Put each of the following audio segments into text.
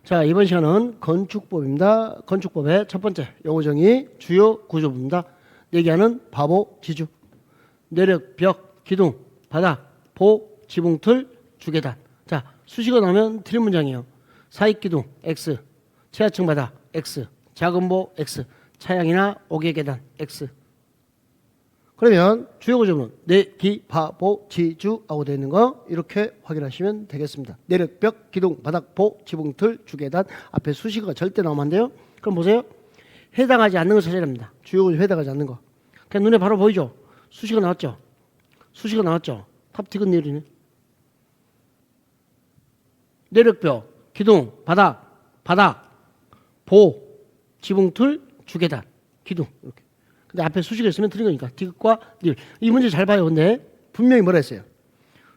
자, 이번 시간은 건축법입니다. 건축법의 첫 번째 용어 정의 주요 구조부입니다. 얘기하는 바보, 지주, 내력, 벽, 기둥, 바닥, 보, 지붕, 틀, 주계단. 자, 수식어 나오면 틀린 문장이에요. 사익 기둥 X, 최하층 바닥 X, 작은 보 X, 차양이나 옥외 계단 X. 그러면 주요 구조는 내기, 바보, 지주하고 되어 있는 거 이렇게 확인하시면 되겠습니다. 내력, 벽, 기둥, 바닥, 보, 지붕, 틀, 주계단. 앞에 수식어가 절대 나오면 안 돼요. 그럼 보세요. 해당하지 않는 거 찾아야 됩니다. 주요 구조 해당하지 않는 거. 그냥 눈에 바로 보이죠? 수식어 나왔죠? 수식어 나왔죠? 탑 티근 내리네. 내력, 벽, 기둥, 바닥, 보, 지붕, 틀, 주계단, 기둥. 이렇게. 근데 앞에 수식어 있으면 틀린 거니까 디귿과 닐. 이 문제 잘 봐요. 근데 분명히 뭐라 했어요?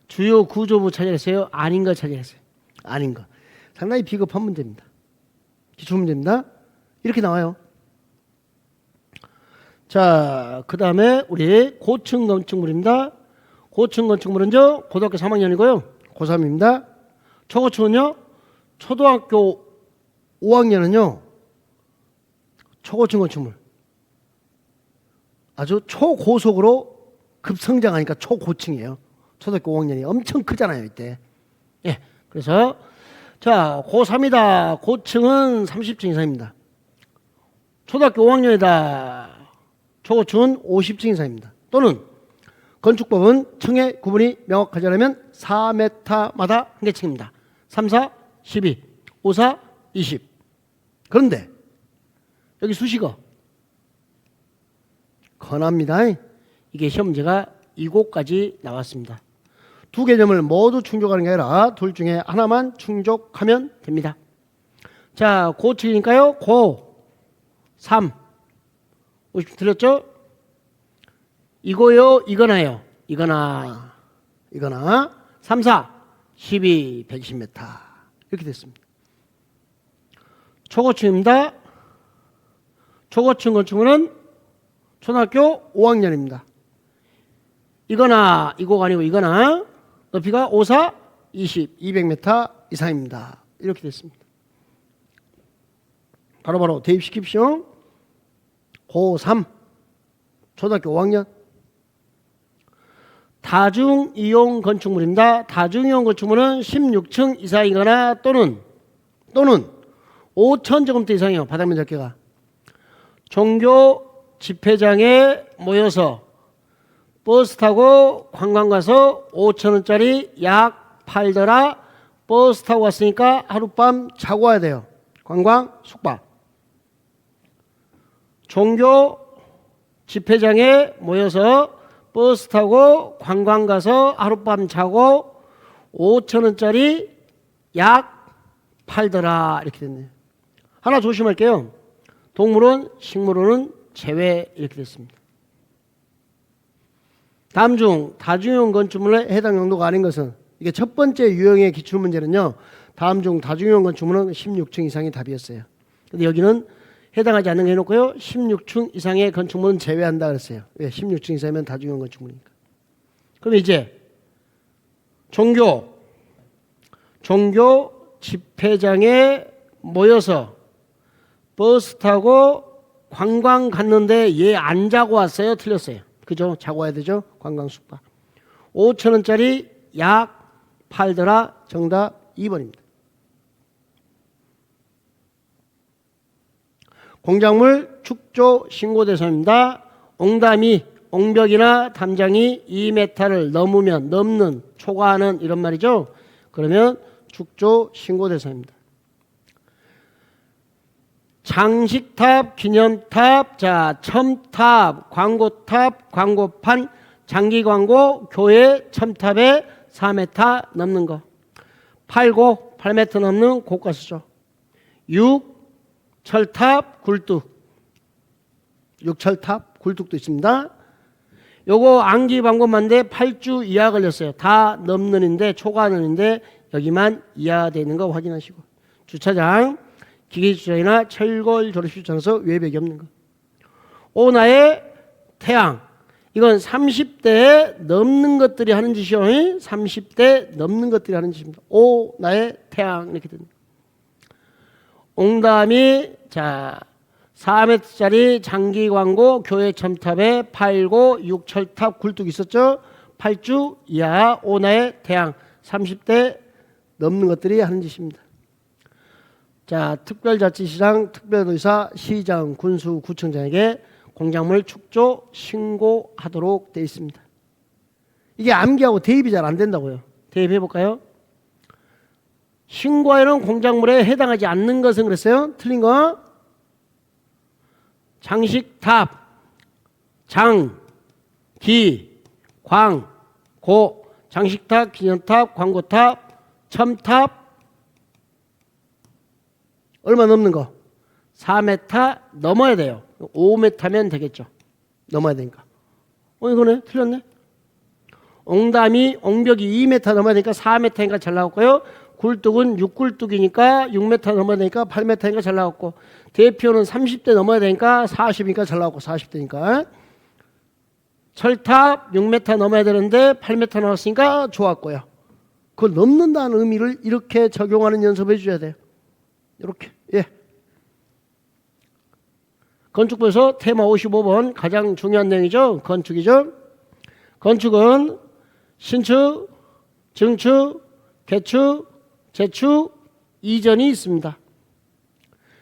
주요 구조부 찾아냈어요? 아닌 거 찾아냈어요? 아닌 거. 상당히 비겁한 문제입니다. 기출 문제입니다. 이렇게 나와요. 자, 그 다음에 우리 고층 건축물입니다. 고층 건축물은요, 고등학교 3학년이고요. 고3입니다. 초고층은요, 초등학교 5학년은요, 초고층 건축물. 아주 초고속으로 급성장하니까 초고층이에요. 초등학교 5학년이 엄청 크잖아요, 이때. 예. 그래서, 자, 고3이다. 고층은 30층 이상입니다. 초등학교 5학년이다. 초고층은 50층 이상입니다. 또는 건축법은 층의 구분이 명확하지 않으면 4m마다 한 개 층입니다. 3, 4, 12, 5, 4, 20. 그런데 여기 수식어 권합니다. 이게 시험 문제가 이곳까지 나왔습니다. 두 개념을 모두 충족하는 게 아니라 둘 중에 하나만 충족하면 됩니다. 자, 고층이니까요. 고, 3, 50 들렸죠? 이거요, 이거나요. 이거나 3, 4, 12, 120m 이렇게 됐습니다. 초고층입니다. 초고층 건축물은 초등학교 5학년입니다. 이거나 이거가 아니고 이거나 높이가 5, 4, 20, 200m 이상입니다. 이렇게 됐습니다. 바로바로 대입시킵시오. 고3 초등학교 5학년 다중이용 건축물입니다. 다중이용 건축물은 16층 이상이거나 또는 5,000제곱미터 이상이에요. 바닥면 적게가. 종교 집회장에 모여서 버스 타고 관광 가서 5,000원짜리 약 팔더라. 버스 타고 왔으니까 하룻밤 자고 와야 돼요. 관광 숙박. 종교 집회장에 모여서 버스 타고 관광 가서 하룻밤 자고 5,000원짜리 약 팔더라. 이렇게 됐네요. 하나 조심할게요. 동물원, 식물원은 제외 이렇게 됐습니다. 다음 중 다중이용 건축물의 해당 용도가 아닌 것은 이게 첫 번째 유형의 기출문제는요. 다음 중 다중이용 건축물은 16층 이상이 답이었어요. 근데 여기는 해당하지 않는 게 해놓고요. 16층 이상의 건축물은 제외한다 그랬어요. 왜? 16층 이상이면 다중이용 건축물이니까. 그럼 이제 종교 집회장에 모여서 버스 타고 관광 갔는데 얘 안 자고 왔어요? 틀렸어요. 그죠? 자고 와야 되죠? 관광 숙박. 5,000원짜리 약 팔더라. 정답 2번입니다. 공작물 축조 신고 대상입니다. 옹담이, 옹벽이나 담장이 2m를 넘는, 초과하는 이런 말이죠. 그러면 축조 신고 대상입니다. 장식탑, 기념탑, 자, 첨탑, 광고탑, 광고판, 장기광고, 교회 첨탑에 4m 넘는 거. 8m 넘는 고가수죠. 6, 철탑, 굴뚝. 6철탑, 굴뚝도 있습니다. 요거 안기방법만데 8주 이하 걸렸어요. 다 넘는인데, 초과하는인데, 여기만 이하되는 거 확인하시고. 주차장, 기계주차장이나 철골 졸업시청에서 외벽이 없는 거. 오나의 태양. 이건 30대 넘는 것들이 하는 짓이요. 30대 넘는 것들이 하는 짓입니다. 오나의 태양 이렇게 됩니다. 옹담이 자 4m짜리 장기 광고 교회 첨탑에 8고 6철탑 굴뚝 있었죠. 8주 이하 오나의 대항 30대 넘는 것들이 하는 짓입니다. 자, 특별자치시장, 특별도지사, 시장, 군수, 구청장에게 공작물 축조 신고하도록 되어 있습니다. 이게 암기하고 대입이 잘 안 된다고요. 대입해 볼까요? 신고하여는 공작물에 해당하지 않는 것은 그랬어요. 틀린 거. 장식탑, 장, 기, 광, 고, 장식탑, 기념탑, 광고탑, 첨탑, 얼마 넘는 거? 4m 넘어야 돼요. 5m면 되겠죠. 넘어야 되니까. 이거네. 틀렸네. 옹담이, 옹벽이 2m 넘어야 되니까 4m니까 잘 나왔고요. 굴뚝은 6굴뚝이니까 6m 넘어야 되니까 8m니까 잘 나왔고, 대표는 30대 넘어야 되니까 40이니까 잘 나왔고, 40대니까. 철탑 6m 넘어야 되는데 8m 나왔으니까 좋았고요. 그걸 넘는다는 의미를 이렇게 적용하는 연습을 해줘야 돼요. 이렇게. 예. 건축부에서 테마 55번 가장 중요한 내용이죠. 건축이죠. 건축은 신축, 증축, 개축, 재축, 이전이 있습니다.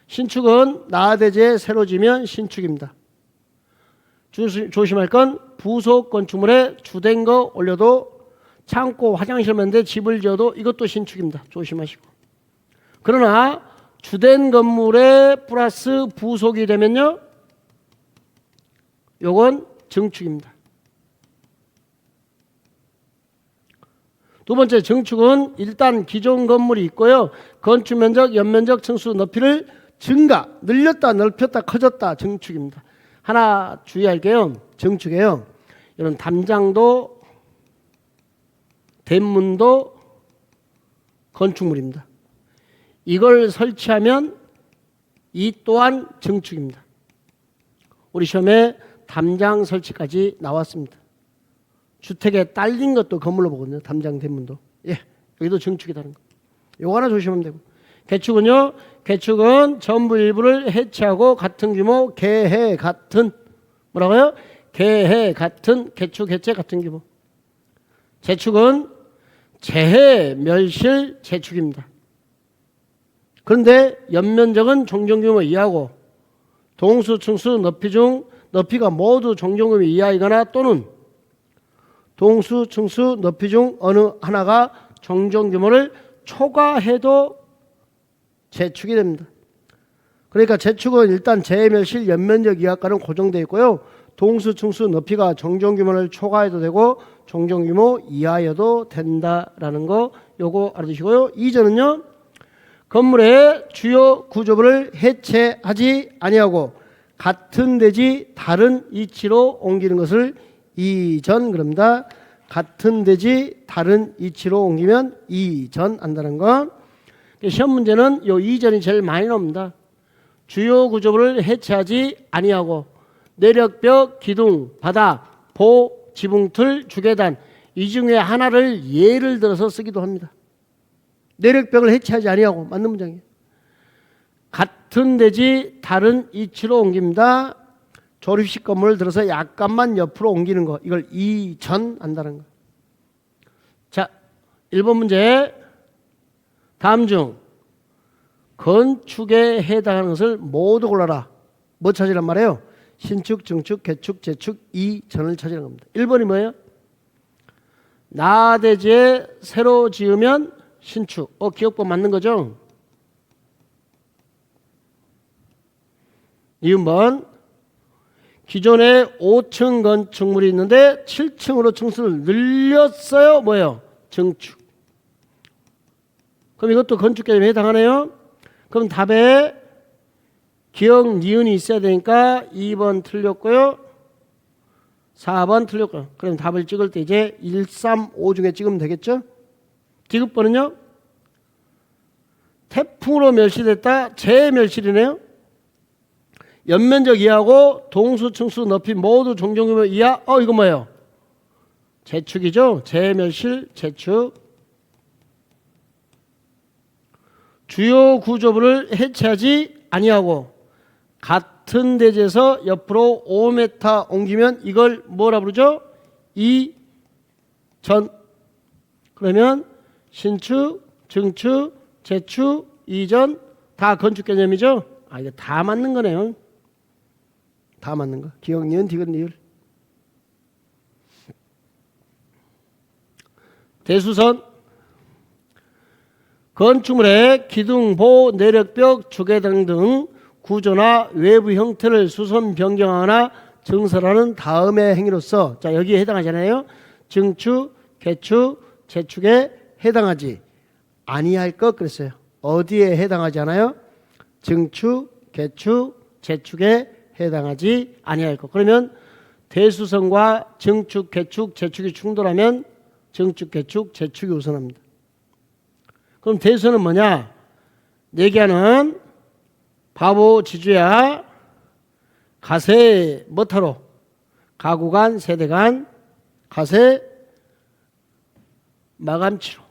신축은 나대지에 새로 지면 신축입니다. 조심할 건 부속 건축물에 주된 거 올려도 창고, 화장실 만데 집을 지어도 이것도 신축입니다. 조심하시고. 그러나 주된 건물에 플러스 부속이 되면요, 요건 증축입니다. 두 번째, 증축은 일단 기존 건물이 있고요, 건축 면적, 연면적, 층수 높이를 증가, 늘렸다, 넓혔다, 커졌다, 증축입니다. 하나 주의할 게요, 증축에요, 이런 담장도, 대문도 건축물입니다. 이걸 설치하면 이 또한 증축입니다. 우리 시험에 담장 설치까지 나왔습니다. 주택에 딸린 것도 건물로 보거든요. 담장, 대문도. 예, 여기도 증축이라는 거. 요거 하나 조심하면 되고. 개축은요, 개축은 전부 일부를 해체하고 같은 규모, 개해 같은, 뭐라고요? 개해 같은, 개축, 해체 같은 규모. 재축은 재해, 멸실, 재축입니다. 그런데 연면적은 정정규모 이하고 동수, 층수, 높이 중 높이가 모두 정정규모 이하이거나 또는 동수, 층수, 높이 중 어느 하나가 정정규모를 초과해도 재축이 됩니다. 그러니까 재축은 일단 재멸실 연면적 이하가는 고정되어 있고요, 동수, 층수, 높이가 정정규모를 초과해도 되고 정정규모 이하여도 된다라는 거 요거 알아두시고요. 이전은요, 건물의 주요 구조부를 해체하지 아니하고 같은 대지 다른 이치로 옮기는 것을 이전 그럽니다. 같은 대지 다른 이치로 옮기면 이전한다는 거. 시험 문제는 요 이전이 제일 많이 나옵니다. 주요 구조부를 해체하지 아니하고 내력벽, 기둥, 바닥, 보, 지붕틀, 주계단 이 중에 하나를 예를 들어서 쓰기도 합니다. 내력벽을 해체하지 아니하고 맞는 문장이에요. 같은 대지 다른 이치로 옮깁니다. 조립식 건물을 들어서 약간만 옆으로 옮기는 거, 이걸 이전한다는 거. 자, 1번 문제. 다음 중 건축에 해당하는 것을 모두 골라라. 뭐 찾으란 말이에요? 신축, 증축, 개축, 재축, 이전을 찾으라는 겁니다. 1번이 뭐예요? 나대지에 새로 지으면 신축. 기억법 맞는 거죠? 2번. 기존에 5층 건축물이 있는데 7층으로 층수를 늘렸어요. 뭐예요? 증축. 그럼 이것도 건축 개념에 해당하네요. 그럼 답에 기억, 니은이 있어야 되니까 2번 틀렸고요. 4번 틀렸고요. 그럼 답을 찍을 때 이제 1, 3, 5 중에 찍으면 되겠죠? 디귿번은요? 태풍으로 멸실됐다. 재멸실이네요. 연면적 이하고 동수, 층수, 높이 모두 정정규모 이하. 이거 뭐예요? 재축이죠. 재멸실, 재축. 주요 구조부를 해체하지 아니하고 같은 대지에서 옆으로 5m 옮기면 이걸 뭐라 부르죠? 이전. 그러면 신축, 증축, 재축, 이전 다 건축 개념이죠? 이거 다 맞는 거네요. 다 맞는 거. 기억, 니은, 디귿, 리을. 대수선. 건축물의 기둥, 보, 내력벽, 주계등 등 구조나 외부 형태를 수선 변경하거나 증설하는 다음의 행위로서, 자, 여기에 해당하잖아요. 증축, 개축, 재축에 해당하지 아니할 것 그랬어요. 어디에 해당하지 않아요? 증축, 개축, 재축에 해당하지 아니할 것. 그러면 대수선과 증축, 개축, 재축이 충돌하면 증축, 개축, 재축이 우선합니다. 그럼 대수선은 뭐냐? 내기하는 바보 지주야 가세 뭐타로 가구간 세대간 가세 마감치로.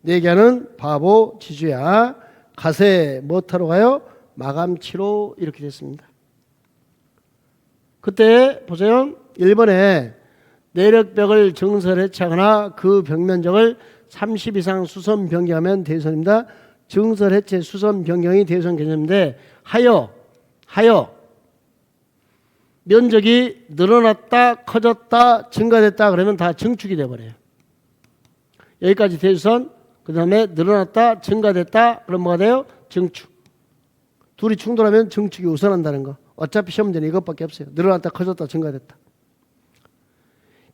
내기하는 바보 지주야 가세 뭐타로 가요? 마감치로. 이렇게 됐습니다. 그때 보세요. 1번에 내력벽을 증설 해체하거나 그 벽면적을 30 이상 수선 변경하면 대수선입니다. 증설 해체 수선 변경이 대수선 개념인데 하여 면적이 늘어났다 커졌다 증가됐다 그러면 다 증축이 돼버려요. 여기까지 대수선. 그 다음에 늘어났다 증가됐다 그럼 뭐가 돼요? 증축. 둘이 충돌하면 증축이 우선한다는 거. 어차피 시험 문제는 이것밖에 없어요. 늘어났다 커졌다 증가됐다.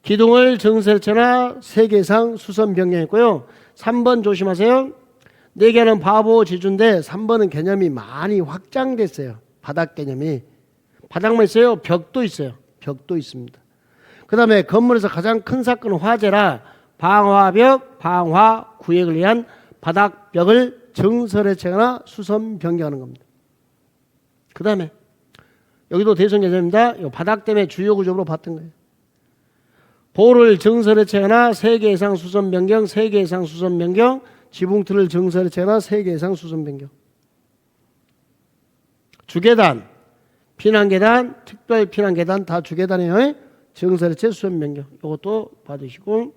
기둥을 증설해체나 3개 이상 수선 변경했고요. 3번 조심하세요. 4개는 바보 지주인데 3번은 개념이 많이 확장됐어요. 바닥 개념이. 바닥만 있어요? 벽도 있어요. 벽도 있습니다. 그 다음에 건물에서 가장 큰 사건은 화재라 방화벽, 방화 구획을 위한 바닥벽을 증설해체거나 수선 변경하는 겁니다. 그 다음에 여기도 대선 개념입니다. 바닥 때문에 주요 구조로 봤던 거예요. 보를 증설해체거나 3개 이상 수선 변경, 3개 이상 수선 변경, 지붕틀을 증설해체거나 3개 이상 수선 변경. 주계단, 피난계단, 특별 피난계단 다 주계단이에요. 증설해체 수선 변경. 이것도 받으시고,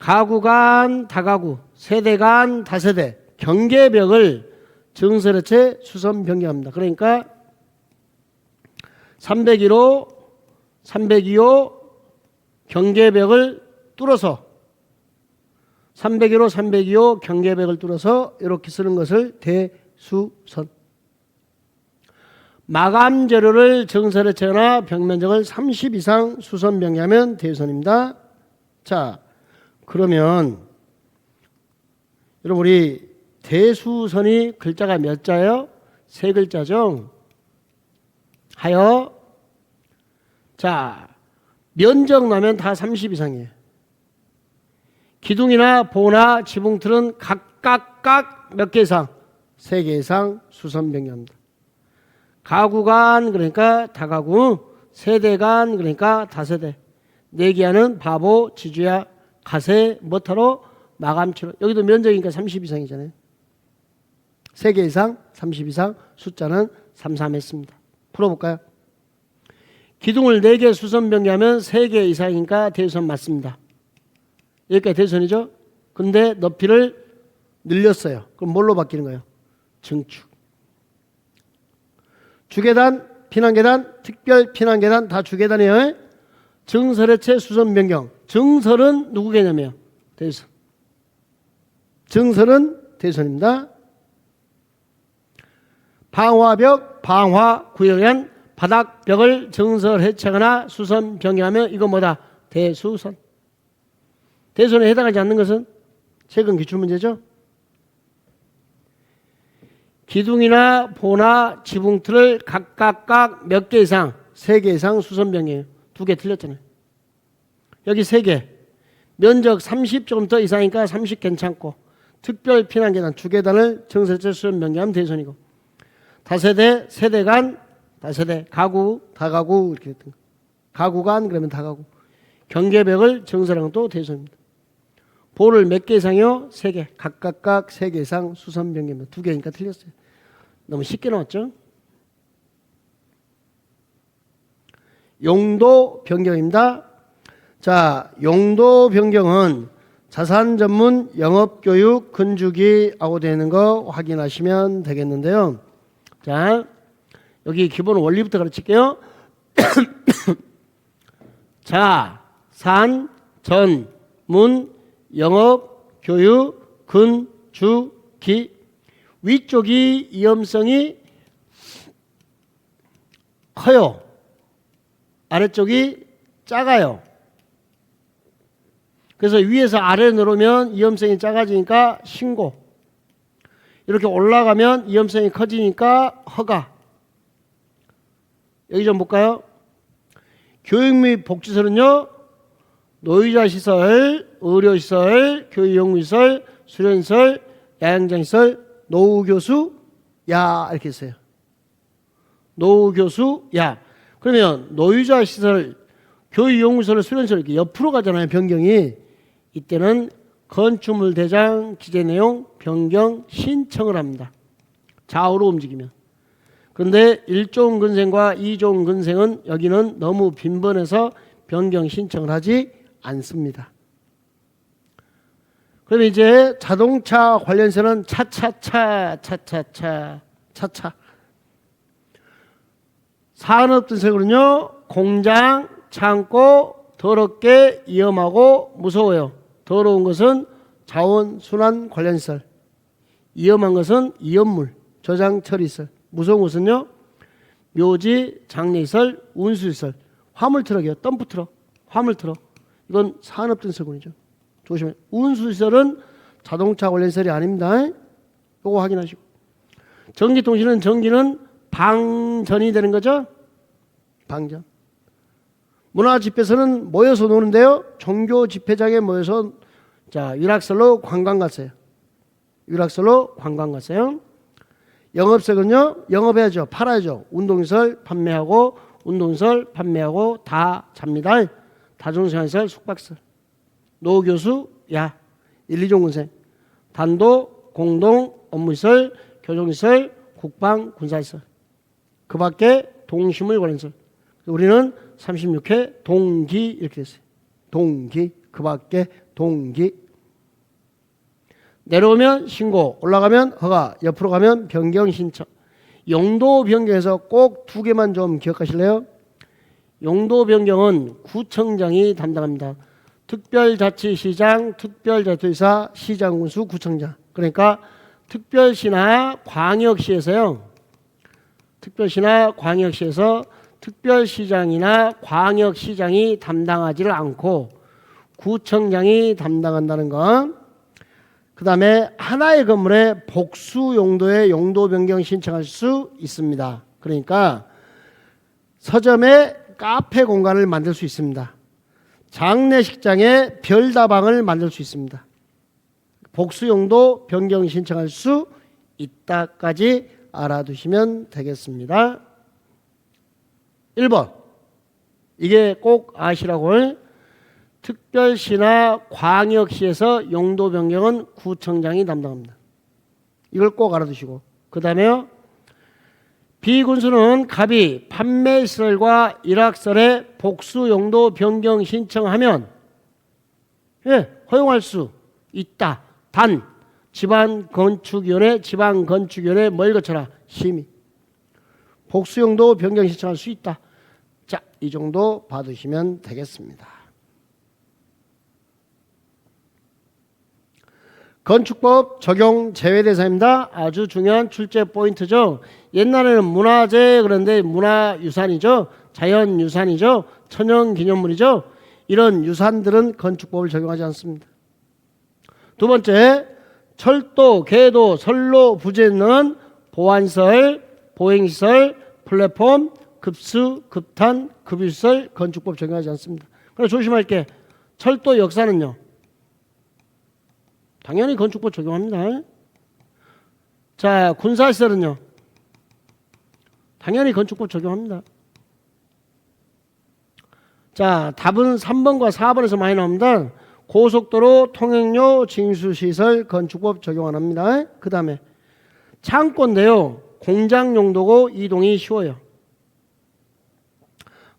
가구간, 다가구, 세대간, 다세대, 경계벽을 증설해체 수선 변경합니다. 그러니까 302호 경계벽을 뚫어서 301호 경계벽을 뚫어서 이렇게 쓰는 것을 대수선. 마감 재료를 증설해체거나 벽면적을 30 이상 수선 변경하면 대수선입니다. 자, 그러면 여러분 우리 대수선이 글자가 몇 자예요? 3글자죠. 하여. 자, 면적 나면 다 30 이상이에요. 기둥이나 보나 지붕틀은 각각 몇 개 이상? 3개 이상 수선 변경합니다. 가구간 그러니까 다가구, 세대간 그러니까 다세대. 내기하는 바보 지주야 가세 뭐타로 마감치로. 여기도 면적이니까 30 이상이잖아요. 3개 이상 30 이상 숫자는 33했습니다. 풀어볼까요? 기둥을 4개 수선 변경하면 3개 이상이니까 대수선 맞습니다. 여기까지 대수선이죠. 근데 높이를 늘렸어요. 그럼 뭘로 바뀌는 거예요? 증축. 주계단, 피난계단, 특별 피난계단 다 주계단이에요. 증설해체 수선 변경. 증설은 누구 개념이에요? 대수선. 증설은 대수선입니다. 방화벽, 방화 구역에 의한 바닥벽을 증설해체거나 수선 변경하면 이거 뭐다? 대수선. 대수선에 해당하지 않는 것은 최근 기출문제죠. 기둥이나 보나 지붕틀을 각각 몇 개 이상? 3개 이상 수선 변경이에요. 2개 틀렸잖아요. 여기 3개. 면적 30 조금 더 이상이니까 30 괜찮고, 특별 피난계단, 주계단을 증설해체 수선 변경하면 대수선이고, 다세대, 세대간, 다세대, 가구, 다가구 이렇게 됐던 거. 가구간 그러면 다가구. 경계벽을 증설하는 것도 대수선입니다. 보를 몇 개 이상이요? 3개. 각각 3개 이상 수선 변경입니다. 2개니까 틀렸어요. 너무 쉽게 나왔죠? 용도 변경입니다. 자, 용도 변경은 자산 전문 영업교육 건축이라고 되는 거 확인하시면 되겠는데요. 자, 여기 기본 원리부터 가르칠게요. 자산 전문 영업 교육 건축기 위쪽이 위험성이 커요. 아래쪽이 작아요. 그래서 위에서 아래로 내려오면 위험성이 작아지니까 신고. 이렇게 올라가면 위험성이 커지니까 허가. 여기 좀 볼까요? 교육 및 복지설은요. 노유자 시설, 의료시설, 교육연구시설, 수련시설, 야영장시설, 노후교수, 야 이렇게 있어요. 노후교수, 야. 그러면 노유자 시설, 교육연구시설, 수련시설 이렇게 옆으로 가잖아요. 변경이. 이때는 건축물 대장 기재 내용 변경 신청을 합니다. 좌우로 움직이면. 그런데 1종 근생과 2종 근생은 여기는 너무 빈번해서 변경 신청을 하지 않습니다. 그러면 이제 자동차 관련세는 차차. 산업등색으로는요, 공장, 창고, 더럽게 위험하고 무서워요. 더러운 것은 자원순환 관련시설, 위험한 것은 위험물, 저장 처리시설, 무서운 것은요, 묘지, 장례시설, 운수시설, 화물트럭이요, 덤프트럭, 화물트럭. 이건 산업등설군이죠. 조심해. 운수시설은 자동차 관련시설이 아닙니다. 이거 확인하시고. 전기통신은 전기는 방전이 되는 거죠. 방전. 문화집회에서는 모여서 노는데요. 종교 집회장에 모여서 자 유락설로 관광 갔어요. 유락설로 관광 갔어요. 영업색은요. 영업해야죠. 팔아야죠. 운동시설 판매하고 운동시설 판매하고 다 잡니다. 다중생활시설 숙박시설. 노교수 야 1, 2종 군생. 단독 공동 업무시설 교정시설 국방 군사시설. 그 밖에 동식물 관련시설. 우리는 36회 동기 이렇게 됐어요. 동기 그 밖에 동기. 내려오면 신고, 올라가면 허가, 옆으로 가면 변경 신청. 용도 변경에서 꼭 2개만 좀 기억하실래요? 용도 변경은 구청장이 담당합니다. 특별자치시장, 특별자치의사, 시장군수, 구청장. 그러니까 특별시나 광역시에서요. 특별시나 광역시에서 특별시장이나 광역시장이 담당하지를 않고 구청장이 담당한다는 건, 그 다음에 하나의 건물에 복수 용도의 용도 변경 신청할 수 있습니다. 그러니까 서점에 카페 공간을 만들 수 있습니다. 장례식장에 별다방을 만들 수 있습니다. 복수 용도 변경 신청할 수 있다까지 알아두시면 되겠습니다. 1번 이게 꼭 아시라고. 특별시나 광역시에서 용도 변경은 구청장이 담당합니다. 이걸 꼭 알아두시고, 그 다음에요. 비군수는 갑이 판매시설과 일학설에 복수 용도 변경 신청하면 허용할 수 있다. 단 지방건축위원회 뭘 거쳐라? 심의. 복수 용도 변경 신청할 수 있다. 자, 이 정도 받으시면 되겠습니다. 건축법 적용 제외 대상입니다. 아주 중요한 출제 포인트죠. 옛날에는 문화재 그런데 문화유산이죠. 자연유산이죠. 천연기념물이죠. 이런 유산들은 건축법을 적용하지 않습니다. 두 번째, 철도, 궤도, 선로 부재는 보안시설, 보행시설, 플랫폼, 급수, 급탄, 급유시설 건축법 적용하지 않습니다. 그래서 조심할 게, 철도 역사는요. 당연히 건축법 적용합니다. 자, 군사시설은요. 당연히 건축법 적용합니다. 자, 답은 3번과 4번에서 많이 나옵니다. 고속도로 통행료 징수시설 건축법 적용 안 합니다. 그 다음에 창고인데요. 공장 용도고 이동이 쉬워요.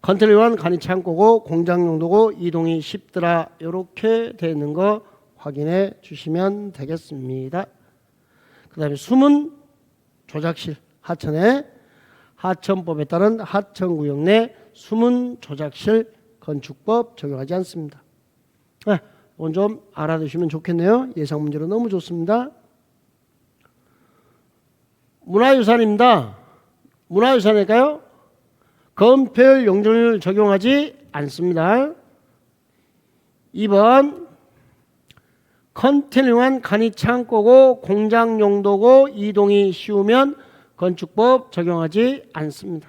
컨테이너는 간이 창고고 공장 용도고 이동이 쉽더라. 이렇게 되어 있는 거 확인해 주시면 되겠습니다. 그 다음에 숨은 조작실 하천에 하천법에 따른 하천구역 내 숨은 조작실 건축법 적용하지 않습니다. 이건 좀 알아두시면 좋겠네요. 예상 문제로 너무 좋습니다. 문화유산입니다. 문화유산일까요? 건폐율 용적률 적용하지 않습니다. 2번 컨테이너한 간이 창고고 공장 용도고 이동이 쉬우면 건축법 적용하지 않습니다.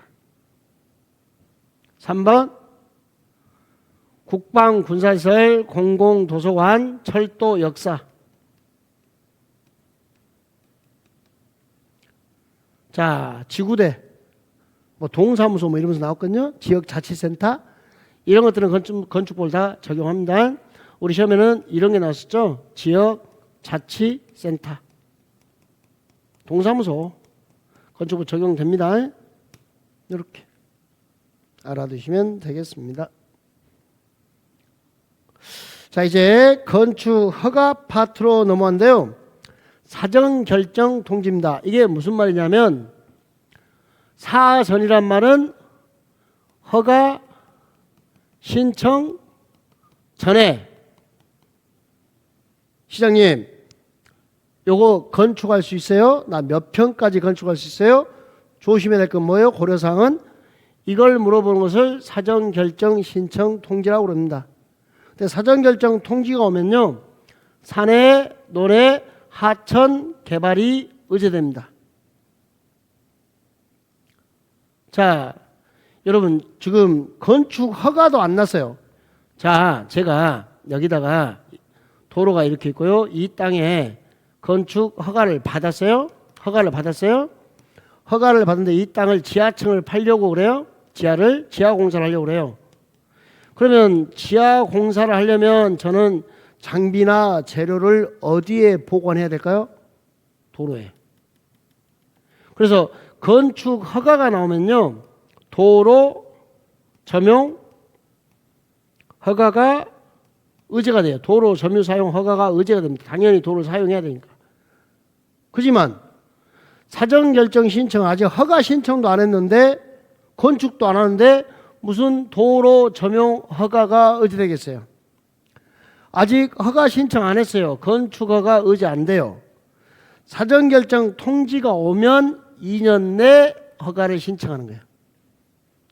3번 국방군사시설 공공도서관 철도 역사. 자, 지구대 뭐 동사무소 뭐 이러면서 나왔거든요. 지역자치센터 이런 것들은 건축법을 다 적용합니다. 우리 시험에는 이런 게 나왔었죠. 지역자치센터 동사무소 건축법 적용됩니다. 이렇게 알아두시면 되겠습니다. 자, 이제 건축 허가 파트로 넘어왔는데요. 사전결정 통지입니다. 이게 무슨 말이냐면 사전이란 말은 허가 신청 전에 시장님 요거 건축할 수 있어요? 나 몇 평까지 건축할 수 있어요? 조심해야 될 건 뭐예요? 고려사항은 이걸 물어보는 것을 사전결정 신청 통지라고 그럽니다. 근데 사전결정 통지가 오면요 산해, 논해, 하천 개발이 의제됩니다. 자, 여러분 지금 건축 허가도 안 났어요. 자, 제가 여기다가 도로가 이렇게 있고요. 이 땅에 건축 허가를 받았어요. 허가를 받았어요. 허가를 받는데 이 땅을 지하층을 팔려고 그래요. 지하 공사를 하려고 그래요. 그러면 지하 공사를 하려면 저는 장비나 재료를 어디에 보관해야 될까요? 도로에. 그래서 건축 허가가 나오면요. 도로 점용 허가가 의제가 돼요. 도로 점유 사용 허가가 의제가 됩니다. 당연히 도로를 사용해야 되니까. 그지만 사전결정 신청 아직 허가 신청도 안 했는데 건축도 안 하는데 무슨 도로 점용 허가가 의제되겠어요? 아직 허가 신청 안 했어요. 건축 허가 의제 안 돼요. 사전결정 통지가 오면 2년 내 허가를 신청하는 거예요.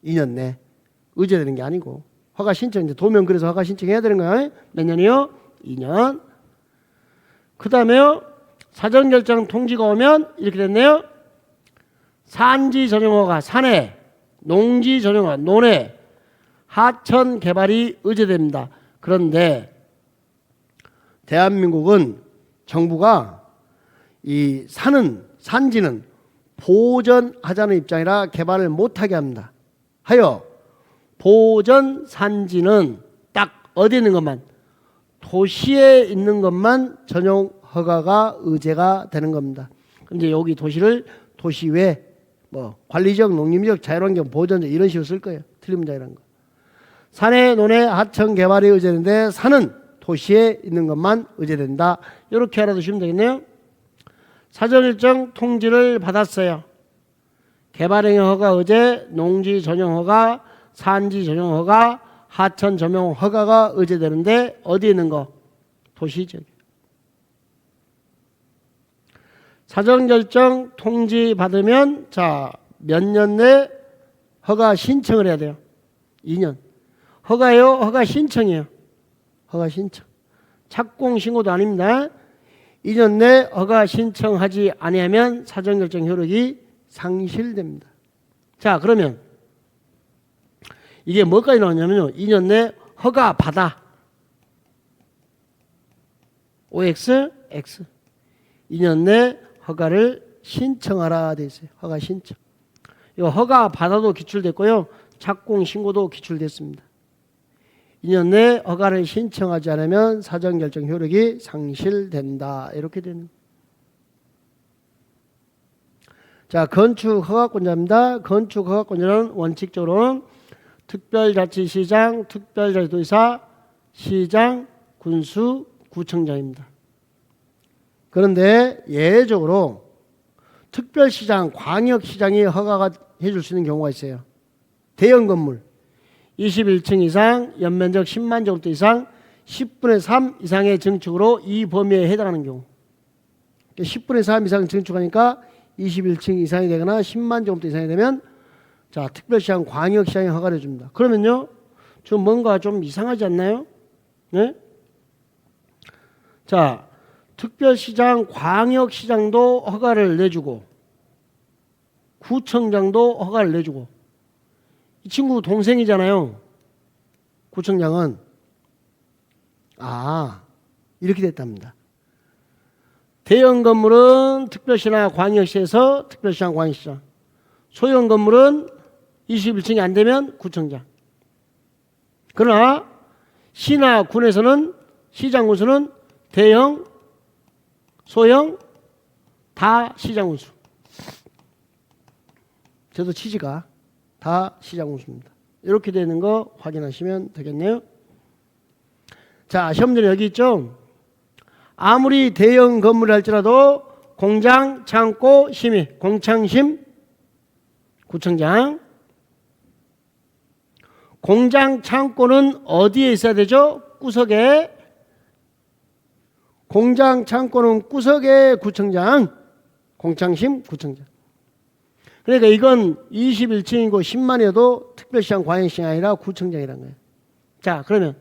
2년 내 의제되는 게 아니고 허가 신청 이제 도면 그래서 허가 신청해야 되는 거예요. 몇 년이요? 2년. 그 다음에요. 사전결정 통지가 오면 이렇게 됐네요. 산지 전용 허가 산해, 농지 전용 허가 논해, 하천 개발이 의제됩니다. 그런데 대한민국은 정부가 이 산지는 보전하자는 입장이라 개발을 못하게 합니다. 하여 보전 산지는 딱 어디 있는 것만 도시에 있는 것만 전용 허가가 의제가 되는 겁니다. 이제 여기 도시를 도시 외 뭐 관리적, 농림적, 자율환경, 보전적 이런 식으로 쓸 거예요. 틀린 문장이라는 거. 산해, 논해, 하천 개발이 의제되는데 산은 도시에 있는 것만 의제된다. 이렇게 알아두시면 되겠네요. 사전일정 통지를 받았어요. 개발행위 허가 의제, 농지 전용 허가, 산지 전용 허가, 하천 전용 허가가 의제되는데 어디에 있는 거? 도시죠. 사전결정 통지 받으면 자, 몇 년 내 허가 신청을 해야 돼요. 2년. 허가요? 허가 신청이에요. 허가 신청. 착공 신고도 아닙니다. 2년 내 허가 신청하지 아니하면 사전결정 효력이 상실됩니다. 자, 그러면 이게 뭐까지 나오냐면요. 2년 내 허가 받아. OX, X. 2년 내 허가를 신청하라 돼 있어요. 허가 신청. 이거 허가 받아도 기출됐고요. 착공 신고도 기출됐습니다. 2년 내에 허가를 신청하지 않으면 사전결정 효력이 상실된다. 이렇게 되는. 자, 건축허가권자입니다. 건축허가권자는 원칙적으로는 특별자치시장, 특별자치도지사, 시장, 군수, 구청장입니다. 그런데 예외적으로 특별시장, 광역시장이 허가가 해줄 수 있는 경우가 있어요. 대형 건물 21층 이상, 연면적 10만 제곱미터 이상, 10분의 3 이상의 증축으로 이 범위에 해당하는 경우. 10분의 3 이상 증축하니까 21층 이상이 되거나 10만 제곱미터 이상이 되면 자, 특별시장, 광역시장이 허가를 해줍니다. 그러면요, 좀 뭔가 좀 이상하지 않나요? 네? 자, 특별시장, 광역시장도 허가를 내주고 구청장도 허가를 내주고 이 친구 동생이잖아요. 구청장은 이렇게 됐답니다. 대형 건물은 특별시나 광역시에서 특별시장, 광역시장, 소형 건물은 21층이 안 되면 구청장. 그러나 시나 군에서는 시장 군수는 대형, 소형 다 시장 군수. 저도 취지가 다 시장 군수입니다. 이렇게 되는 거 확인하시면 되겠네요. 자, 시험들이 여기 있죠. 아무리 대형 건물을 할지라도 공장, 창고, 심의, 공창심, 구청장. 공장, 창고는 어디에 있어야 되죠? 구석에. 공장, 창고는 구석에 구청장, 공창심, 구청장. 그러니까 이건 21층이고 10만이어도 특별시장, 광역시장이 아니라 구청장이라는 거예요. 자, 그러면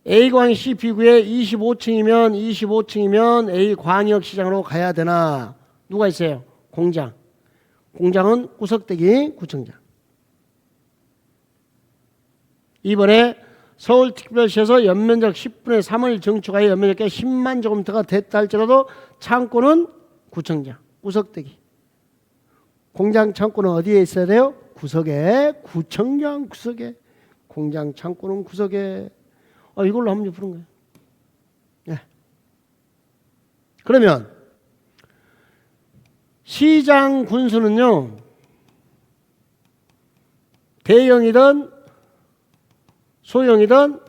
A광역시 B구에 25층이면 A광역시장으로 가야 되나? 누가 있어요? 공장. 공장은 구석대기 구청장. 이번에 서울특별시에서 연면적 10분의 3을 증축하여 연면적이 10만 제곱미터가 됐다 할지라도 창고는 구청장, 구석대기. 공장 창고는 어디에 있어야 돼요? 구석에. 구청장 구석에. 공장 창고는 구석에. 이걸로 한번 푸는 거예요. 네. 그러면 시장 군수는요, 대형이든 소형이든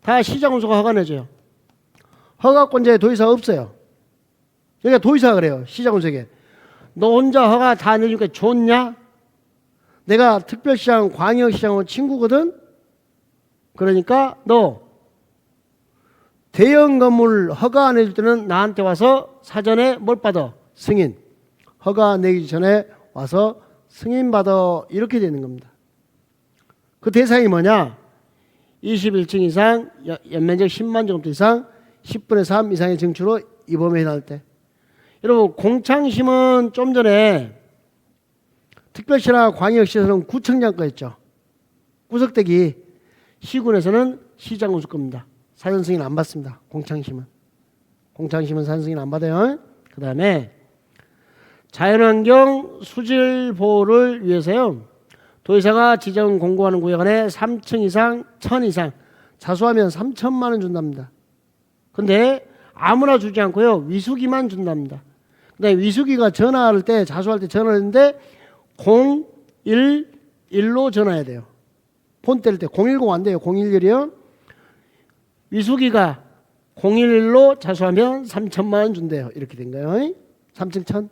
다 시장 군수가 허가 내줘요. 허가권자의 도의사가 없어요. 그러니까 도의사가 그래요. 시장 군수에게. 너 혼자 허가 다 내주니까 좋냐? 내가 특별시장, 광역시장하고 친구거든? 그러니까 너 대형 건물 허가 안 해줄 때는 나한테 와서 사전에 뭘 받아? 승인. 허가 내기 전에 와서 승인 받아. 이렇게 되는 겁니다. 그 대상이 뭐냐? 21층 이상, 연면적 10만 제곱미터 이상, 10분의 3 이상의 증축으로 이 범위에 해당할 때. 여러분, 공창심은 좀 전에 특별시나 광역시에서는 구청장 거였죠. 구석대기. 시군에서는 시장 군수 겁니다. 사전 승인 안 받습니다. 공창심은 사전 승인 안 받아요. 그 다음에 자연환경 수질 보호를 위해서요, 도의사가 지정 공고하는 구역 안에 3층 이상, 1000 이상 자수하면 3천만 원 준답니다. 근데 아무나 주지 않고요, 위수기만 준답니다. 근데 위수기가 전화할 때, 자수할 때 전화를 했는데 011로 전화해야 돼요. 폰 때릴 때 010 안 돼요. 011이요. 위수기가 011로 자수하면 3천만 원 준대요. 이렇게 된 거예요. 3층 1000.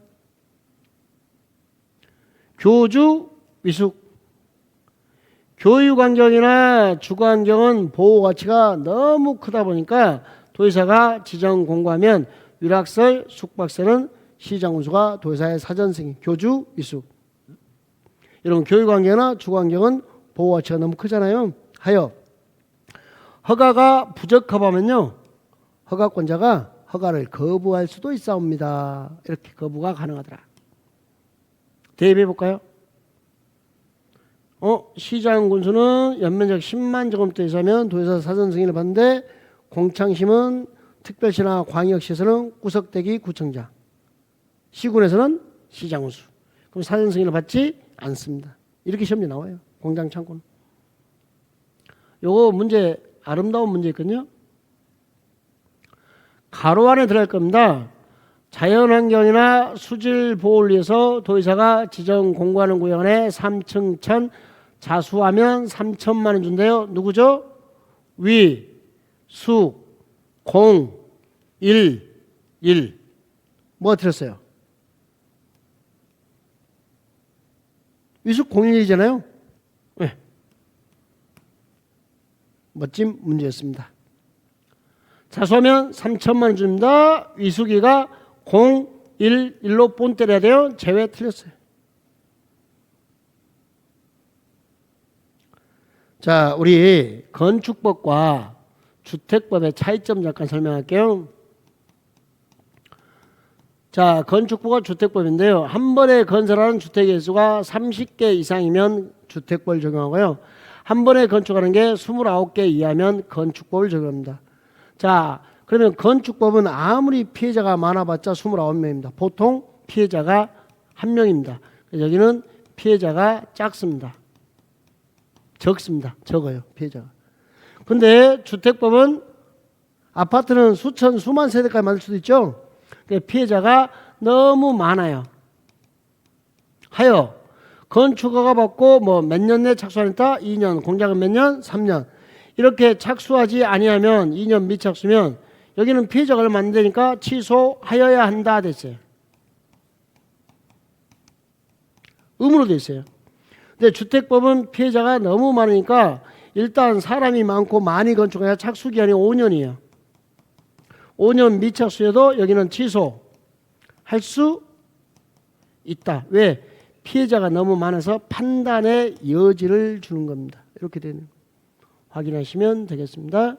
교주 위숙. 교육환경이나 주거환경은 보호가치가 너무 크다 보니까 도의사가 지정 공고하면 위락설, 숙박세는 시장군수가 도의사의 사전 승인. 교주 위숙. 여러분, 교육환경이나 주거환경은 보호가치가 너무 크잖아요. 하여 허가가 부적합하면요, 허가권자가 허가를 거부할 수도 있사옵니다. 이렇게 거부가 가능하더라. 대입해 볼까요? 시장 군수는 연면적 10만 제곱미터 이상이면 도의사 사전 승인을 받는데 공창심은 특별시나 광역시에서는 구석대기 구청장, 시군에서는 시장 군수. 그럼 사전 승인을 받지 않습니다. 이렇게 시험이 나와요. 공장 창고는. 요거 문제 아름다운 문제 있거든요. 가로 안에 들어갈 겁니다. 자연환경이나 수질 보호를 위해서 도의사가 지정 공구하는 구역에 3층 천 자수하면 3천만 원 준대요. 누구죠? 위, 수, 공, 일. 뭐가 들었어요? 위수 공일이잖아요. 네. 멋진 문제였습니다. 자수하면 3천만 원 줍니다. 위수기가 0, 1로 본 때려야 돼요. 제외 틀렸어요. 자, 우리 건축법과 주택법의 차이점 잠깐 설명할게요. 자, 건축법과 주택법인데요. 한 번에 건설하는 주택의 수가 30개 이상이면 주택법을 적용하고요. 한 번에 건축하는 게 29개 이하면 건축법을 적용합니다. 자, 그러면 건축법은 아무리 피해자가 많아봤자 29명입니다. 보통 피해자가 1명입니다. 여기는 피해자가 작습니다. 적습니다. 적어요. 피해자가. 근데 주택법은 아파트는 수천, 수만 세대까지 만들 수도 있죠. 피해자가 너무 많아요. 하여 건축허가 받고 뭐 몇 년 내에 착수하겠다? 2년. 공작은 몇 년? 3년. 이렇게 착수하지 아니하면 2년 미착수면 여기는 피해자가 얼마 안 되니까 취소하여야 한다 됐어요. 의무로 돼 있어요. 근데 주택법은 피해자가 너무 많으니까 일단 사람이 많고 많이 건축해야 착수기한이 5년이에요. 5년 미착수여도 여기는 취소할 수 있다. 왜? 피해자가 너무 많아서 판단의 여지를 주는 겁니다. 이렇게 되는 확인하시면 되겠습니다.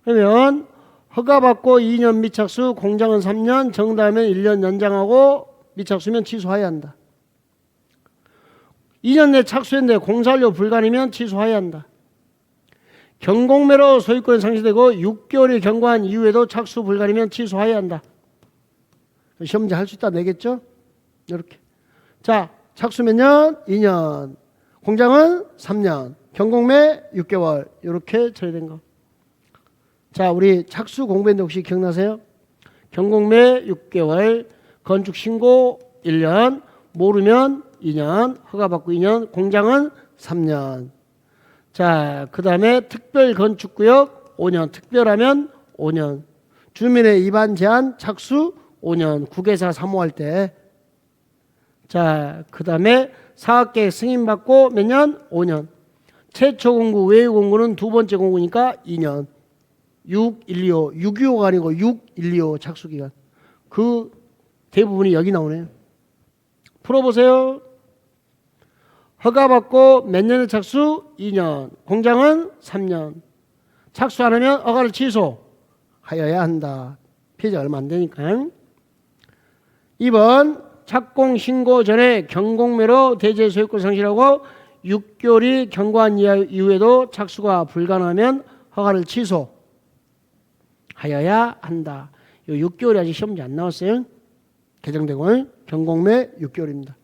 그러면 허가받고 2년 미착수, 공장은 3년, 정답하면 1년 연장하고 미착수면 취소해야 한다. 2년 내 착수했는데 공사완료 불가능이면 취소해야 한다. 경공매로 소유권이 상실되고 6개월이 경과한 이후에도 착수 불가능이면 취소해야 한다. 시험 문제 할 수 있다 내겠죠? 이렇게. 자, 착수 몇 년? 2년. 공장은 3년. 경공매 6개월. 이렇게 처리된 거. 자, 우리 착수 공부했는데 혹시 기억나세요? 경공매 6개월, 건축 신고 1년, 모르면 2년, 허가받고 2년, 공장은 3년. 자, 그 다음에 특별 건축구역 5년, 특별하면 5년. 주민의 입안 제한 착수 5년, 국외사 사무할 때. 자, 그 다음에 사업계획 승인받고 몇 년? 5년. 최초 공구, 외유 공구는 두 번째 공구니까 2년. 6125, 625가 아니고 6125 착수기간. 그 대부분이 여기 나오네요. 풀어보세요. 허가받고 몇 년의 착수? 2년. 공장은 3년. 착수 안 하면 허가를 취소하여야 한다. 피해자 얼마 안 되니까. 2번 착공 신고 전에 경공매로 대지 소유권 상실하고 6개월이 경과한 이후에도 착수가 불가능하면 허가를 취소하여야 한다. 요 6개월이 아직 시험 문제 안 나왔어요. 개정되고 경공매 6개월입니다.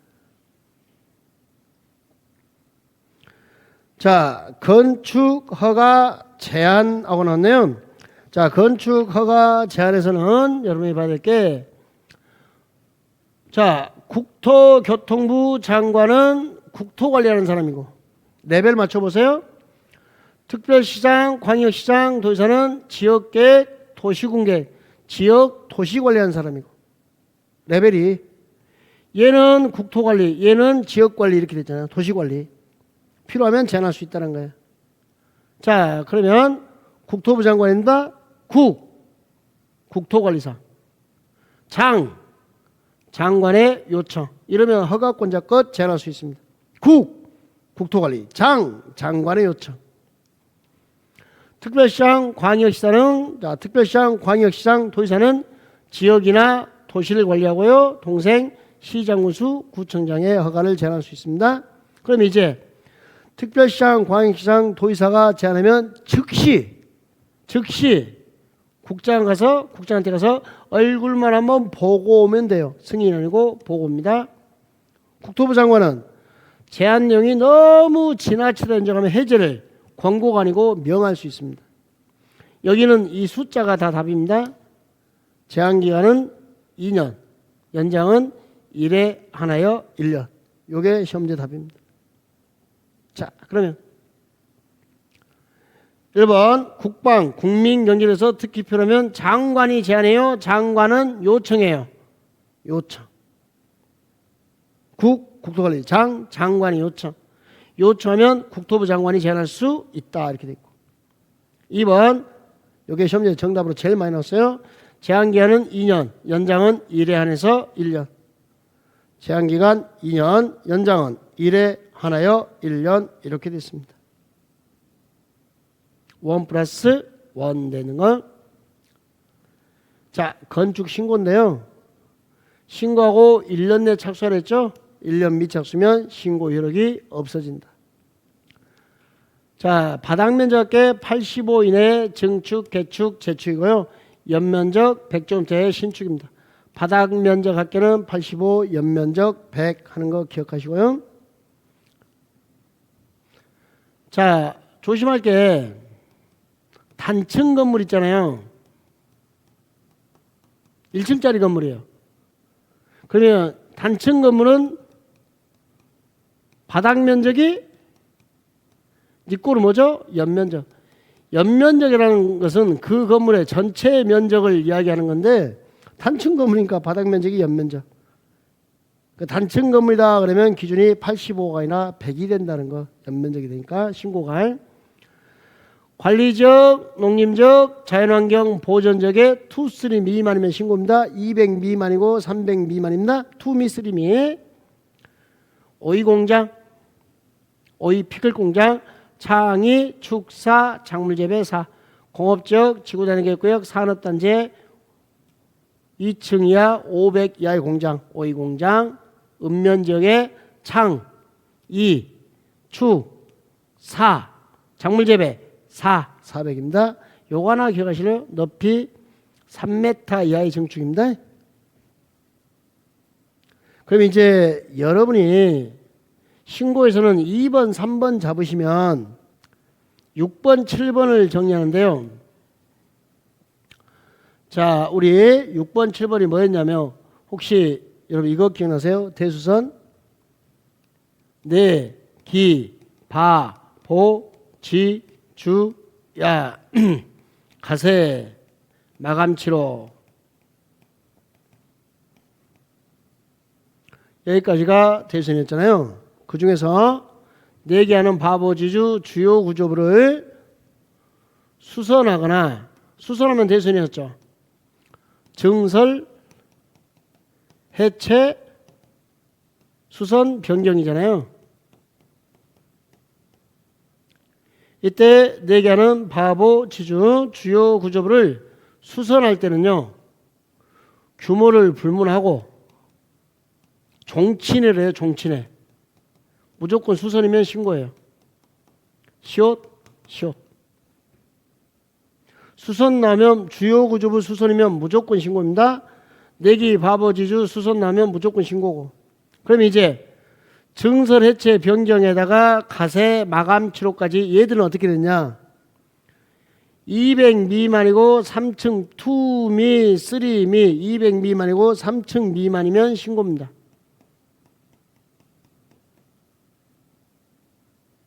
자, 건축 허가 제한하고 나왔네요. 자, 건축 허가 제한에서는 여러분이 봐야 될 게, 자, 국토교통부 장관은 국토 관리하는 사람이고, 레벨 맞춰보세요. 특별시장, 광역시장, 도지사는 지역계획, 도시군계획, 지역 도시 관리하는 사람이고, 레벨이 얘는 국토관리, 얘는 지역관리 이렇게 됐잖아요. 도시관리. 필요하면 제한할 수 있다는 거예요. 자, 그러면 국토부 장관입니다. 국토관리사. 장관의 요청. 이러면 허가권자 것 제한할 수 있습니다. 국토관리. 장관의 요청. 특별시장, 광역시장은, 자, 특별시장, 광역시장, 도지사는 지역이나 도시를 관리하고요. 동생, 시장군수, 구청장의 허가를 제한할 수 있습니다. 그럼 이제 특별시장, 광역시장, 도지사가 제안하면 즉시 국장한테 가서 얼굴만 한번 보고 오면 돼요. 승인이 아니고 보고입니다. 국토부 장관은 제안 내용이 너무 지나치다 인정하면 해제를 권고가 아니고 명할 수 있습니다. 여기는 이 숫자가 다 답입니다. 제한기간은 2년, 연장은 1회 하나여 1년. 요게 시험제 답입니다. 자, 그러면 1번 국방, 국민경제에서 특히 필요하면 장관이 제안해요? 장관은 요청해요? 요청. 국토관리, 장관이 요청. 요청하면 국토부 장관이 제안할 수 있다. 이렇게 돼 있고. 2번, 요게 시험제 정답으로 제일 많이 나왔어요. 제한기간은 2년, 연장은 1회 한해서 1년. 제한기간 2년, 연장은 1회 하나여 1년 이렇게 됐습니다. 1 플러스 1 되는 거. 자, 건축 신고인데요. 신고하고 1년 내 착수하라 했죠? 1년 미착수면 신고 효력이 없어진다. 자, 바닥 면적계 85 이내 증축, 개축, 재축이고요. 연면적 100제곱미터의 신축입니다. 바닥 면적 합계는 85, 연면적 100 하는 거 기억하시고요. 자, 조심할 게 단층 건물 있잖아요. 1층짜리 건물이에요. 그러면 단층 건물은 바닥 면적이 니꼬로 뭐죠? 연면적. 연면적이라는 것은 그 건물의 전체 면적을 이야기하는 건데 단층 건물이니까 바닥 면적이 연면적. 그 단층 건물이다 그러면 기준이 85가 아니라 100이 된다는 거. 연면적이 되니까 신고가. 관리적, 농림적, 자연환경 보전적의 2, 3 미만이면 신고입니다. 200 미만이고 300 미만입니다. 2 미, 3 미. 오이 공장, 오이 피클 공장, 창의, 축사, 작물재배사, 공업적, 지구단위계획구역, 산업단지 2층 이하 500 이하의 공장, 오이 공장, 읍면지역의 창, 2, 축, 사, 작물재배 4, 400입니다. 요거 하나 기억하시래요? 높이 3m 이하의 증축입니다. 그럼 이제 여러분이 신고에서는 2번, 3번 잡으시면 6번, 7번을 정리하는데요. 자, 우리 6번, 7번이 뭐였냐면 혹시 여러분 이거 기억나세요? 대수선 네, 기, 바, 보, 지, 주, 야, 가세, 마감치로 여기까지가 대수선이었잖아요. 그 중에서 4개 하는 바보지주 주요 구조부를 수선하거나 수선하면 대수선이었죠. 증설, 해체, 수선, 변경이잖아요. 이때 4개 하는 바보지주 주요 구조부를 수선할 때는요. 규모를 불문하고 종친회를 해요. 종친회. 무조건 수선이면 신고해요. 시옷, 시옷. 수선 나면 주요 구조부 수선이면 무조건 신고입니다. 내기 바보지주 수선 나면 무조건 신고고. 그럼 이제 증설 해체 변경에다가 가세 마감 치료까지 얘들은 어떻게 됐냐? 200 미만이고 3층 2미 3미 200 미만이고 3층 미만이면 신고입니다.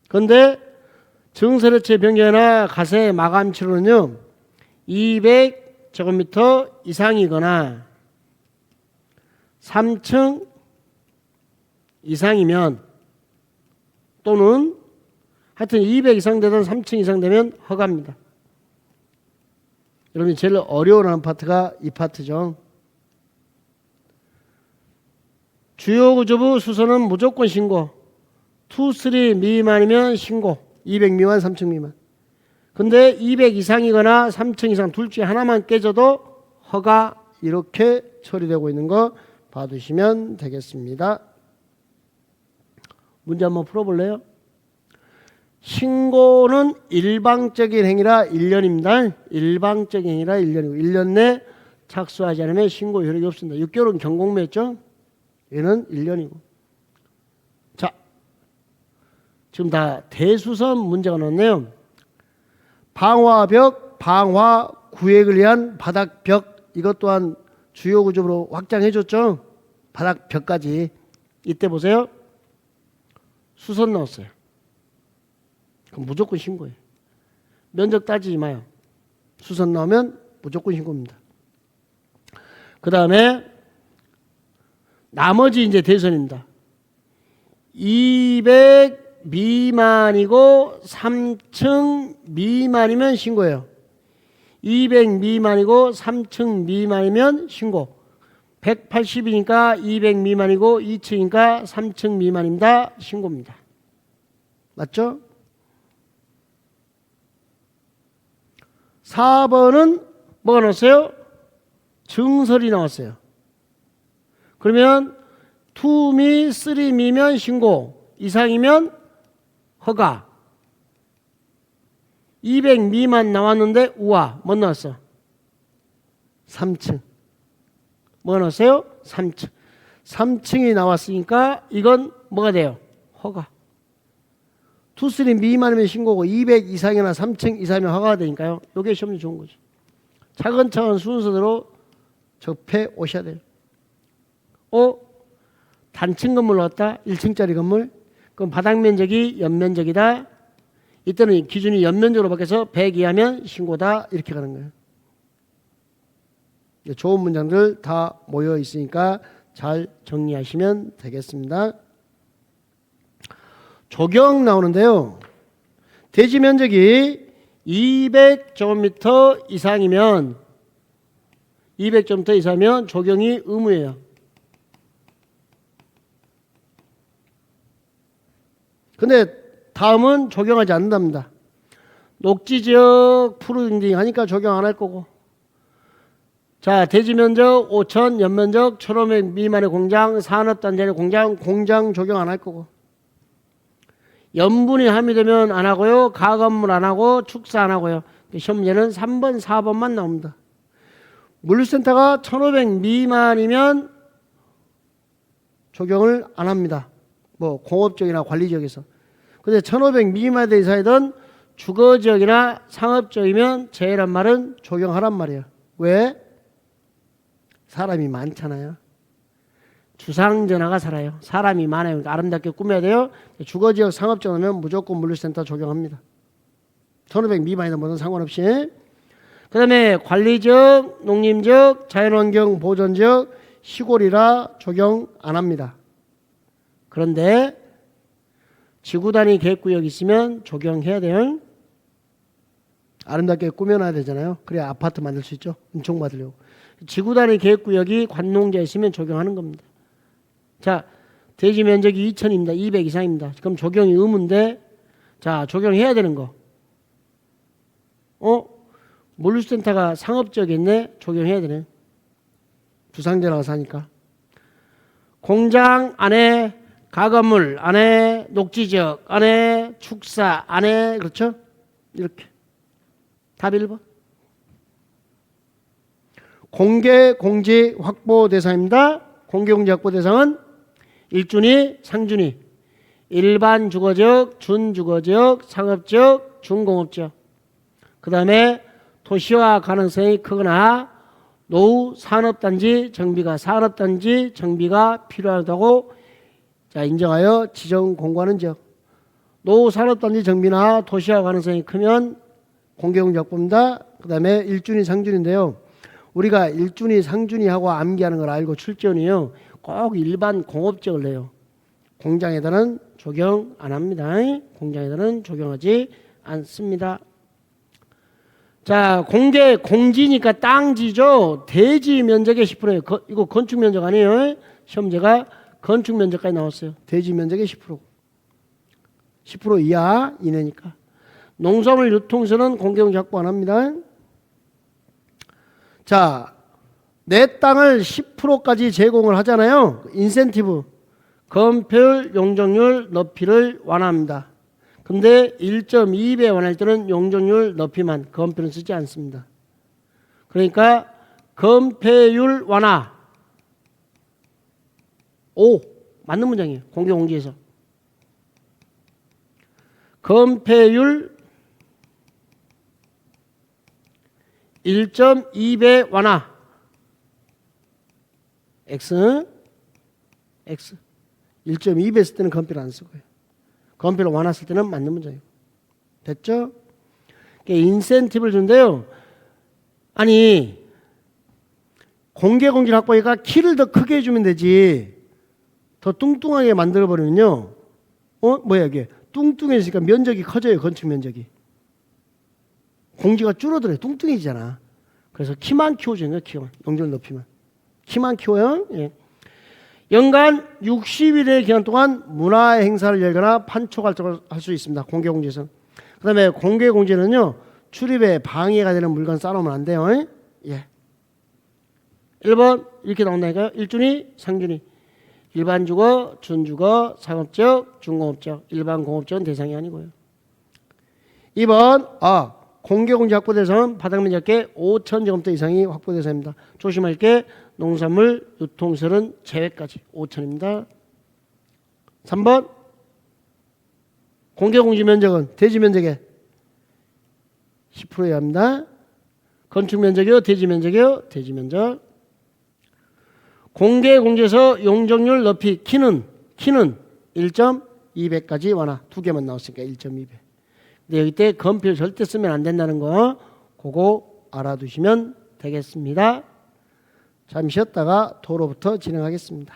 그런데 증설해체 변경이나 가세 마감 치료는요 200제곱미터 이상이거나 3층 이상이면 또는 하여튼 200 이상 되든 3층 이상 되면 허가입니다. 여러분이 제일 어려워하는 파트가 이 파트죠. 주요 구조부 수선은 무조건 신고. 2, 3 미만이면 신고. 200 미만, 3층 미만. 근데 200 이상이거나 3층 이상 둘 중에 하나만 깨져도 허가 이렇게 처리되고 있는 거 봐두시면 되겠습니다. 문제 한번 풀어볼래요? 신고는 일방적인 행위라 1년입니다. 일방적인 행위라 1년이고 1년 내 착수하지 않으면 신고 효력이 없습니다. 6개월은 경공매였죠? 얘는 1년이고. 자, 지금 다 대수선 문제가 나왔네요. 방화벽, 방화 구획을 위한 바닥벽 이것 또한 주요 구조로 확장해 줬죠. 바닥벽까지. 이때 보세요. 수선 나왔어요. 그럼 무조건 신고해요. 면적 따지지 마요. 수선 나오면 무조건 신고입니다. 그 다음에 나머지 이제 대선입니다. 200 미만이고 3층 미만이면 신고예요. 200 미만이고 3층 미만이면 신고. 180이니까 200 미만이고 2층이니까 3층 미만입니다. 신고입니다. 맞죠? 4번은 뭐가 나왔어요? 증설이 나왔어요. 그러면 2미, 3미면 신고, 이상이면 허가. 200 미만 나왔는데 우와, 뭐 나왔어? 3층. 뭐가 나왔어요? 3층. 3층이 나왔으니까 이건 뭐가 돼요? 허가. 2, 3 미만이면 신고고 200 이상이나 3층 이상이면 허가가 되니까요. 이게 시험이 좋은 거죠. 차근차근 순서대로 접해 오셔야 돼요. 단층 건물 나왔다. 1층짜리 건물. 그럼 바닥 면적이 연면적이다. 이때는 기준이 연면적으로 바뀌어서 100 이하면 신고다. 이렇게 가는 거예요. 좋은 문장들 다 모여 있으니까 잘 정리하시면 되겠습니다. 조경 나오는데요. 대지 면적이 200제곱미터 이상이면 200제곱미터 이상이면 조경이 의무예요. 근데 다음은 적용하지 않는답니다. 녹지지역 푸르딩딩 하니까 적용 안 할 거고. 자, 대지면적 5천, 연면적 1,500 미만의 공장, 산업단지 공장 적용 안 할 거고. 염분이 함유되면 안 하고요. 가건물 안 하고 축사 안 하고요. 시험 문제는 3번, 4번만 나옵니다. 물류센터가 1,500 미만이면 적용을 안 합니다. 뭐 공업지역이나 관리지역에서. 근데 1,500 미만 이상이든 주거지역이나 상업지역이면 제외란 말은 적용하란 말이에요. 왜? 사람이 많잖아요. 주상전화가 살아요. 사람이 많아요. 그러니까 아름답게 꾸며야 돼요. 주거지역, 상업지역은 무조건 물류센터 적용합니다. 1,500 미만이든 뭐든 상관없이. 그 다음에 관리지역, 농림지역, 자연환경 보존지역, 시골이라 적용 안 합니다. 그런데 지구단위 계획구역 있으면 적용해야 돼요. 아름답게 꾸며놔야 되잖아요. 그래야 아파트 만들 수 있죠. 은총받으려고. 지구단위 계획구역이 관농지에 있으면 적용하는 겁니다. 자, 대지 면적이 2,000입니다. 200 이상입니다. 그럼 적용이 의무인데, 자, 적용해야 되는 거. 물류센터가 상업지역에 있네? 적용해야 되네. 주상전화가 사니까. 공장 안에, 가건물 안에, 녹지지역 안에, 축사 안에, 그렇죠? 이렇게. 답 1번. 공개 공지 확보 대상입니다. 공개 공지 확보 대상은 1준위, 상준위, 일반 주거지역, 준주거지역, 상업지역, 중공업지역. 그 다음에 도시화 가능성이 크거나 노후 산업단지 정비가 필요하다고 자, 인정하여 지정 공고하는 지역. 노후 산업단지 정비나 도시화 가능성이 크면 공개 공지 확보입니다. 그 다음에 1준위, 상준위인데요. 우리가 1준위, 상준위하고 암기하는 걸 알고 출제원이요. 꼭 일반 공업지역을 내요. 공장에다는 적용 안 합니다. 공장에다는 적용하지 않습니다. 자, 공지니까 땅지죠. 대지 면적의 10%예요. 이거 건축 면적 아니에요. 시험제가 건축 면적까지 나왔어요. 대지 면적의 10%. 10% 이하 이내니까. 농산물 유통시설은 공개 공지 확보 안 합니다. 자, 내 땅을 10%까지 제공을 하잖아요. 인센티브, 건폐율, 용적률 높이를 완화합니다. 근데 1.2배 완화할 때는 용적률 높이만, 건폐율은 쓰지 않습니다. 그러니까 건폐율 완화 5 맞는 문장이에요. 공개 공지에서 건폐율 1.2배 완화. X 1.2배 쓸 때는 건필 안 쓰고요. 건필을 완화 쓸 때는 맞는 문제예요. 됐죠? 인센티브를 준대요. 아니 공개 공지를 확보하니까 키를 더 크게 해주면 되지. 더 뚱뚱하게 만들어버리면요. 뭐야 이게 뚱뚱해지니까 면적이 커져요. 건축 면적이. 공지가 줄어들어요. 뚱뚱해지잖아. 그래서 키만 키워주는 거예요. 키만. 용적을 높이면. 키만 키워요. 예. 연간 60일의 기간 동안 문화 행사를 열거나 판촉 활동을 할 수 있습니다. 공개 공지에서. 그 다음에 공개 공지는요. 출입에 방해가 되는 물건 쌓아놓으면 안 돼요. 예. 1번 이렇게 나온다니까요. 1준위, 상준위. 일반 주거, 준주거, 상업적, 중공업적, 일반 공업적은 대상이 아니고요. 2번 공개 공지 확보 대상은 바닥 면적의 5,000제곱미터 이상이 확보 대상입니다. 조심할 게 농산물 유통시설은 제외까지 5,000입니다. 3번 공개 공지 면적은 대지 면적의 10%여야 합니다. 건축 면적이요, 대지 면적이요, 대지 면적. 공개 공지에서 용적률 높이 키는 1.2배까지 완화. 두 개만 나왔으니까 1.2배. 근데 여기 때 건필 절대 쓰면 안 된다는 거 그거 알아두시면 되겠습니다. 잠시 쉬었다가 도로부터 진행하겠습니다.